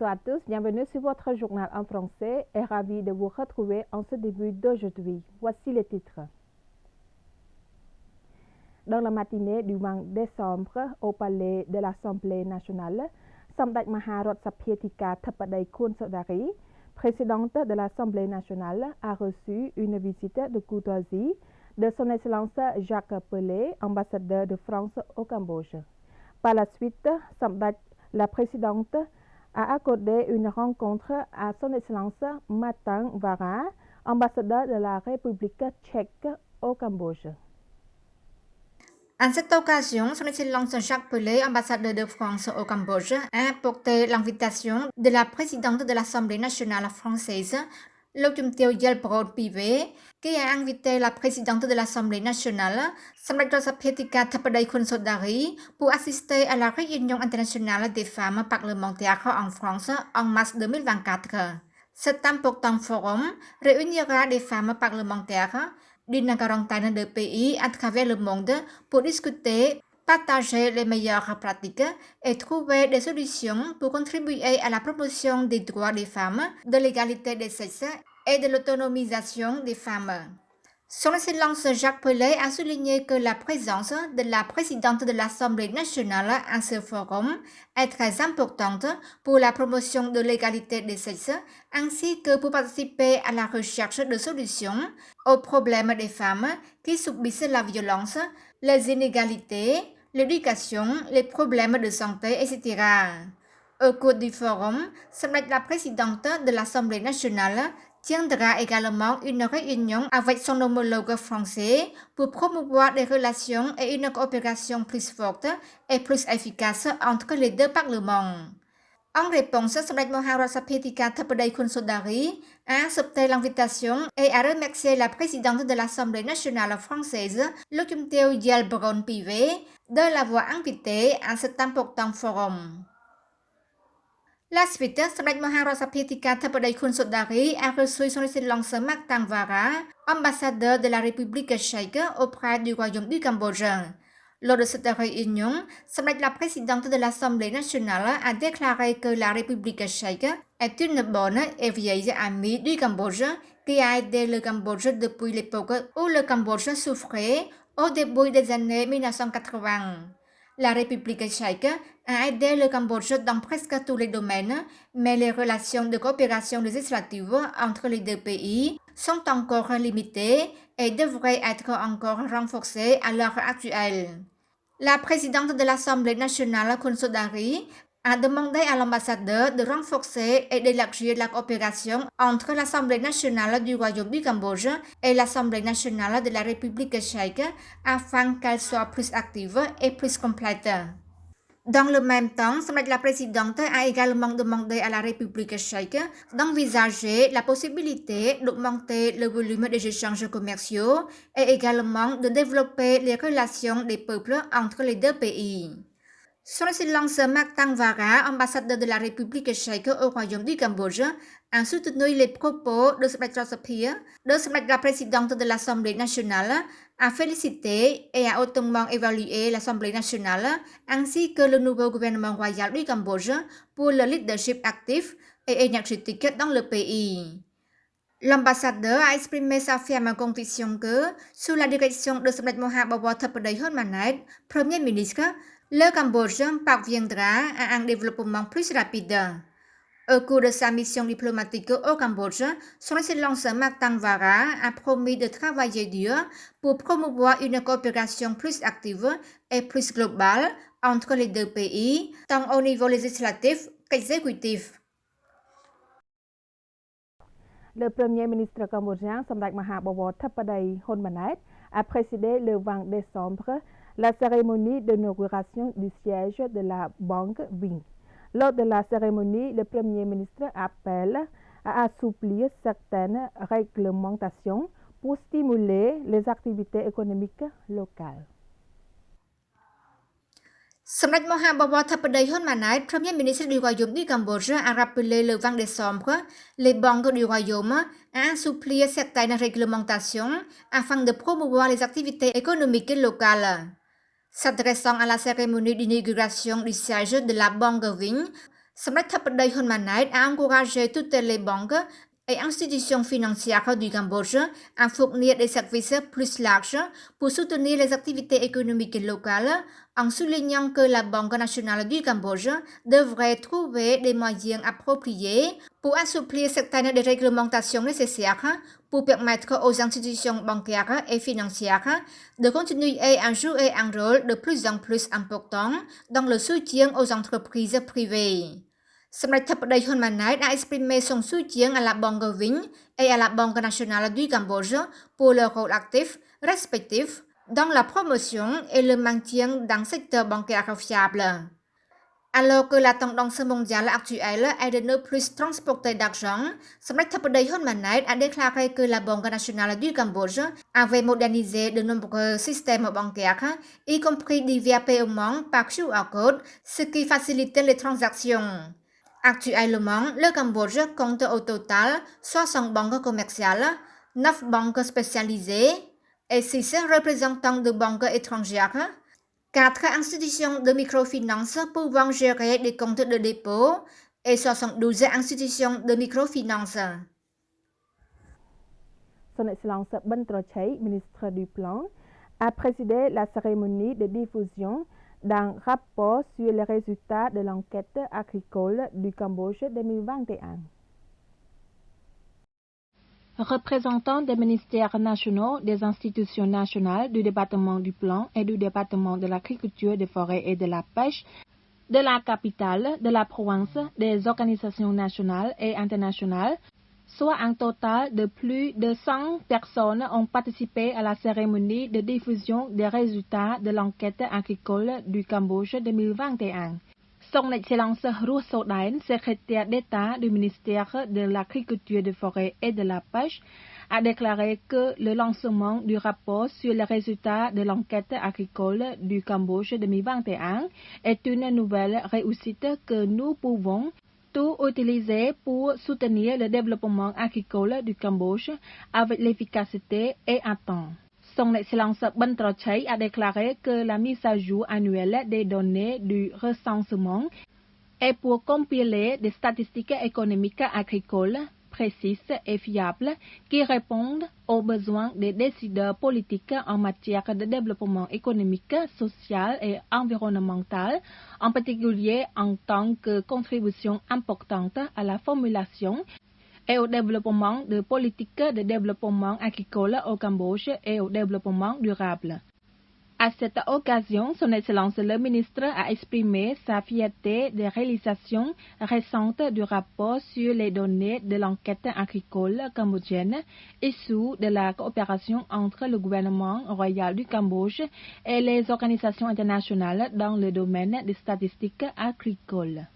Bonsoir à tous, bienvenue sur votre journal en français et ravi de vous retrouver en ce début d'aujourd'hui. Voici les titres. Dans la matinée du 20 décembre, au palais de l'Assemblée nationale, Samdech Maharot Sapietika Thapadei Khun Sodari, présidente de l'Assemblée nationale, a reçu une visite de courtoisie de son Excellence Jacques Pelé, ambassadeur de France au Cambodge. Par la suite, Samdech, la présidente, a accordé une rencontre à son Excellence Matang Vara, ambassadeur de la République tchèque au Cambodge. À cette occasion, son Excellence Jacques Pelé, ambassadeur de France au Cambodge, a porté l'invitation de la présidente de l'Assemblée nationale française, Lô Tiêu Yelbrod Pivé, qui a invité la présidente de l'Assemblée nationale, Samdech Sapietika Thapadei Khun Sodari, pour assister à la réunion internationale des femmes parlementaires en France en mars 2024. Cet important forum réunira des femmes parlementaires d'une quarantaine de pays à travers le monde pour discuter, partager les meilleures pratiques et trouver des solutions pour contribuer à la promotion des droits des femmes, de l'égalité des sexes et de l'autonomisation des femmes. Son Excellence Jacques Pelé a souligné que la présence de la présidente de l'Assemblée nationale à ce forum est très importante pour la promotion de l'égalité des sexes ainsi que pour participer à la recherche de solutions aux problèmes des femmes qui subissent la violence, les inégalités, l'éducation, les problèmes de santé, etc. Au cours du forum, Samdech la présidente de l'Assemblée nationale tiendra également une réunion avec son homologue français pour promouvoir des relations et une coopération plus forte et plus efficace entre les deux parlements. En réponse, Samdech Maharot Sapietika Thapadei Khun Sodari a accepté l'invitation et a remercié la présidente de l'Assemblée nationale française, Lô Tiêu Yelbrod Pivé, de l'avoir invitée à cet important forum. La suite, Samdech Maharot Sapietika Thapadei Khun Sodari a reçu son Excellence Matang Vara, ambassadeur de la République tchèque auprès du Royaume du Cambodge. Lors de cette réunion, Samdech la présidente de l'Assemblée nationale a déclaré que la République tchèque est une bonne et vieille amie du Cambodge qui a aidé le Cambodge depuis l'époque où le Cambodge souffrait au début des années 1980. La République tchèque a aidé le Cambodge dans presque tous les domaines, mais les relations de coopération législative entre les deux pays sont encore limitées et devraient être encore renforcées à l'heure actuelle. La présidente de l'Assemblée nationale, Khun Sodari, a demandé à l'ambassadeur de renforcer et d'élargir la coopération entre l'Assemblée nationale du Royaume du Cambodge et l'Assemblée nationale de la République tchèque afin qu'elle soit plus active et plus complète. Dans le même temps, Samdech la présidente a également demandé à la République tchèque d'envisager la possibilité d'augmenter le volume des échanges commerciaux et également de développer les relations des peuples entre les deux pays. Son Excellence Matang Vara, ambassadeur de la République tchèque au Royaume du Cambodge, a soutenu les propos de Samdech la présidente de l'Assemblée nationale, a félicité et a hautement évalué l'Assemblée nationale ainsi que le nouveau gouvernement royal du Cambodge pour le leadership actif et énergétique dans le pays. L'ambassadeur a exprimé sa ferme conviction que, sous la direction de Samdech Mahabawat Thappadei Hun Manet, Premier ministre, le Cambodge parviendra à un développement plus rapide. Au cours de sa mission diplomatique au Cambodge, son Excellence Matang Vara a promis de travailler dur pour promouvoir une coopération plus active et plus globale entre les deux pays, tant au niveau législatif qu'exécutif. Le Premier ministre cambodgien Samdech Mahabawat Thappadei Hun Manet a présidé le 20 décembre la cérémonie d'inauguration du siège de la Banque Vinh. Lors de la cérémonie, le Premier ministre appelle à assouplir certaines réglementations pour stimuler les activités économiques locales. Samdech Mahabawat Thappadei Hun Manet, Premier ministre du Royaume du Cambodge, a rappelé le 20 décembre les banques du Royaume à assouplir certaines réglementations afin de promouvoir les activités économiques locales. S'adressant à la cérémonie d'inauguration du siège de la Banque Vinh, Samrat Hun Manait a encouragé toutes les banques et institutions financières du Cambodge à fournir des services plus larges pour soutenir les activités économiques locales, en soulignant que la Banque nationale du Cambodge devrait trouver des moyens appropriés pour assouplir certaines des réglementations nécessaires pour permettre aux institutions bancaires et financières de continuer à jouer un rôle de plus en plus important dans le soutien aux entreprises privées. Samrat Hun Manait a exprimé son soutien à la Banque Vinh et à la Banque nationale du Cambodge pour leur rôle actif, respectif, dans la promotion et le maintien d'un secteur bancaire fiable. Alors que la tendance mondiale actuelle est de ne plus transporter d'argent, Samrat Hun Manait a déclaré que la Banque nationale du Cambodge avait modernisé de nombreux systèmes bancaires, y compris divers paiements par QR code, ce qui facilitait les transactions. Actuellement, le Cambodge compte au total 60 banques commerciales, 9 banques spécialisées et 6 représentants de banques étrangères, 4 institutions de microfinance pouvant gérer des comptes de dépôt et 72 institutions de microfinance. Son Excellence Ban Trochai, ministre du Plan, a présidé la cérémonie de diffusion d'un rapport sur les résultats de l'enquête agricole du Cambodge 2021. Représentants des ministères nationaux, des institutions nationales, du département du Plan et du département de l'agriculture, des forêts et de la pêche, de la capitale, de la province, des organisations nationales et internationales, soit un total de plus de 100 personnes ont participé à la cérémonie de diffusion des résultats de l'enquête agricole du Cambodge 2021. Son Excellence Ruh Sodain, secrétaire d'État du ministère de l'Agriculture, des Forêts et de la Pêche, a déclaré que le lancement du rapport sur les résultats de l'enquête agricole du Cambodge 2021 est une nouvelle réussite que nous pouvons tout utiliser pour soutenir le développement agricole du Cambodge avec l'efficacité et à temps. Son Excellence Ban Trochai a déclaré que la mise à jour annuelle des données du recensement est pour compiler des statistiques économiques agricoles précises et fiables qui répondent aux besoins des décideurs politiques en matière de développement économique, social et environnemental, en particulier en tant que contribution importante à la formulation et au développement de politiques de développement agricole au Cambodge et au développement durable. À cette occasion, Son Excellence le ministre a exprimé sa fierté des réalisations récentes du rapport sur les données de l'enquête agricole cambodgienne issue de la coopération entre le gouvernement royal du Cambodge et les organisations internationales dans le domaine des statistiques agricoles.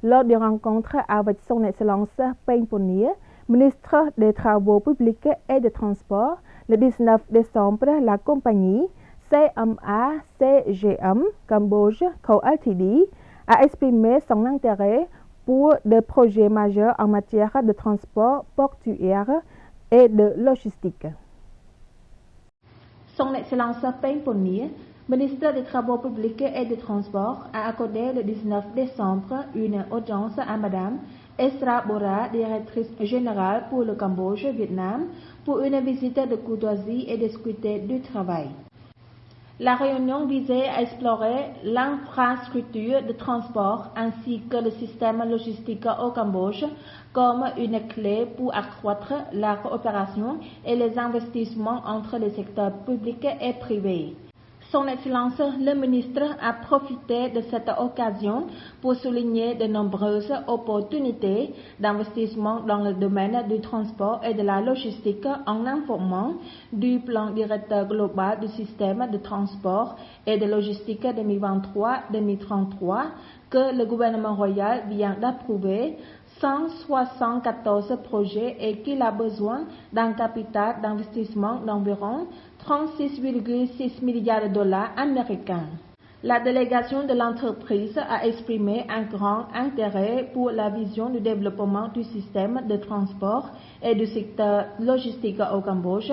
Lors d'une rencontre avec Son Excellence Peng Ponier, ministre des Travaux publics et des Transports, le 19 décembre, la compagnie CMA-CGM Cambodge Co. Ltd a exprimé son intérêt pour des projets majeurs en matière de transport portuaire et de logistique. Son Excellence Peng Ponier, ministre des Travaux publics et des Transports, a accordé le 19 décembre une audience à Madame Esra Bora, directrice générale pour le Cambodge, Vietnam, pour une visite de courtoisie et discuter du travail. La réunion visait à explorer l'infrastructure de transport ainsi que le système logistique au Cambodge comme une clé pour accroître la coopération et les investissements entre les secteurs publics et privés. Son Excellence le ministre a profité de cette occasion pour souligner de nombreuses opportunités d'investissement dans le domaine du transport et de la logistique en informant du plan directeur global du système de transport et de logistique 2023-2033 que le gouvernement royal vient d'approuver 174 projets et qu'il a besoin d'un capital d'investissement d'environ 36,6 milliards de dollars américains. La délégation de l'entreprise a exprimé un grand intérêt pour la vision du développement du système de transport et du secteur logistique au Cambodge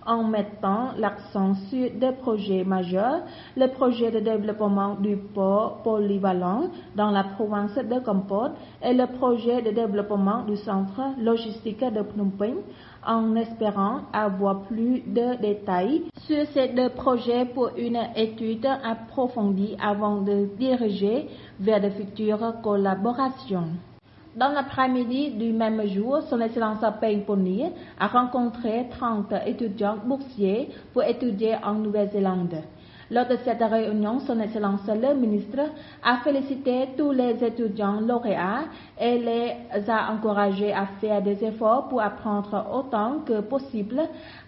en mettant l'accent sur deux projets majeurs, le projet de développement du port polyvalent dans la province de Kampot et le projet de développement du centre logistique de Phnom Penh, en espérant avoir plus de détails sur ces deux projets pour une étude approfondie avant de diriger vers de futures collaborations. Dans l'après-midi du même jour, Son Excellence Peng Pony a rencontré 30 étudiants boursiers pour étudier en Nouvelle-Zélande. Lors de cette réunion, Son Excellence le ministre a félicité tous les étudiants lauréats et les a encouragés à faire des efforts pour apprendre autant que possible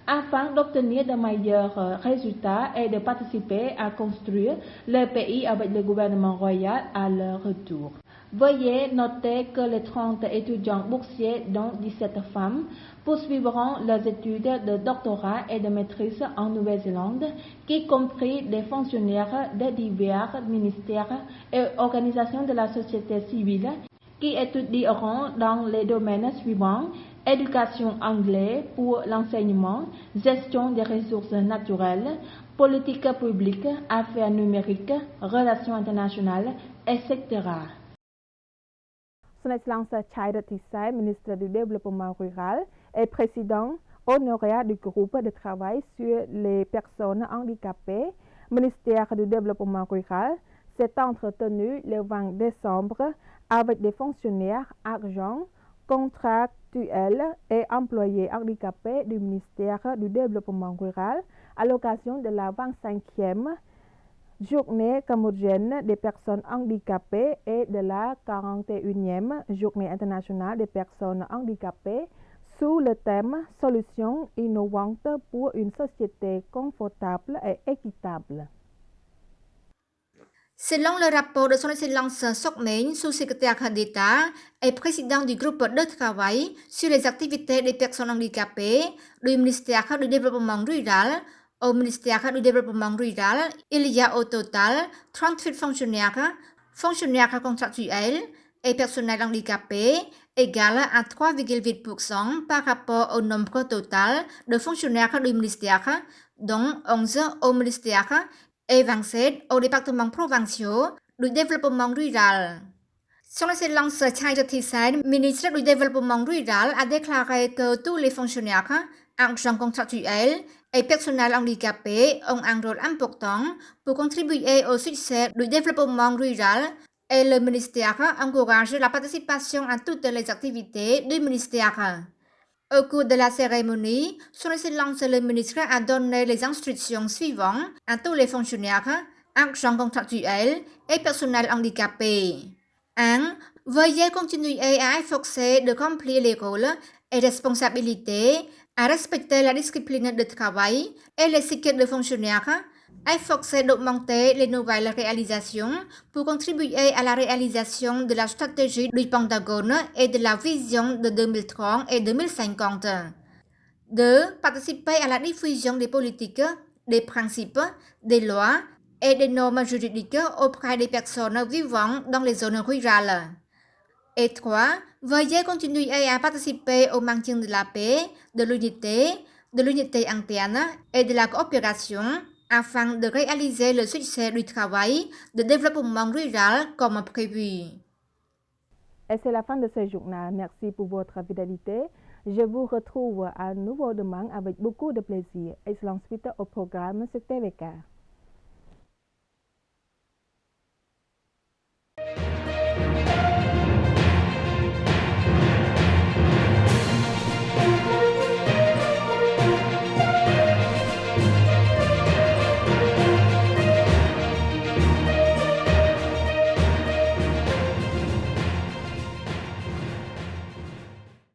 afin d'obtenir de meilleurs résultats et de participer à construire le pays avec le gouvernement royal à leur retour. Veuillez noter que les 30 étudiants boursiers, dont 17 femmes, poursuivront leurs études de doctorat et de maîtrise en Nouvelle-Zélande, y compris des fonctionnaires de divers ministères et organisations de la société civile, qui étudieront dans les domaines suivants: éducation anglaise pour l'enseignement, gestion des ressources naturelles, politique publique, affaires numériques, relations internationales, etc. Son Excellence Chai Rattisai, ministre du Développement rural et président honoraire du groupe de travail sur les personnes handicapées, ministère du Développement rural, s'est entretenu le 20 décembre avec des fonctionnaires, agents, contractuels et employés handicapés du ministère du Développement rural à l'occasion de la 25e Journée cambodgienne des personnes handicapées et de la 41e Journée internationale des personnes handicapées sous le thème « Solutions innovantes pour une société confortable et équitable ». Selon le rapport de Son Excellence Sok Meng, sous-secrétaire d'État et président du groupe de travail sur les activités des personnes handicapées du ministère du Développement rural, au ministère du Développement rural, il y a au total 38 fonctionnaires contractuels et personnels handicapés, égal à 3,8% par rapport au nombre total de fonctionnaires du ministère, dont 11 au ministère et 27 aux départements provinciaux du développement rural. Son Excellence Chai Rattisai, ministre du Développement rural, a déclaré que tous les fonctionnaires, agents contractuels et personnels handicapés ont un rôle important pour contribuer au succès du développement rural et le ministère encourage la participation à toutes les activités du ministère. Au cours de la cérémonie, Son Excellence le ministre a donné les instructions suivantes à tous les fonctionnaires, agents contractuels et personnels handicapés. 1. Veuillez continuer à efforcer de remplir les rôles et responsabilités, à respecter la discipline de travail et les cycles de fonctionnaires, efforcer d'augmenter les nouvelles réalisations pour contribuer à la réalisation de la stratégie du Pentagone et de la vision de 2030 et 2050. 2. Participer à la diffusion des politiques, des principes, des lois et des normes juridiques auprès des personnes vivant dans les zones rurales. Et 3. Veuillez continuer à participer au maintien de la paix, de l'unité interne et de la coopération afin de réaliser le succès du travail de développement rural comme prévu. Et c'est la fin de ce journal. Merci pour votre fidélité. Je vous retrouve à nouveau demain avec beaucoup de plaisir. Excellente suite au programme sur TVK.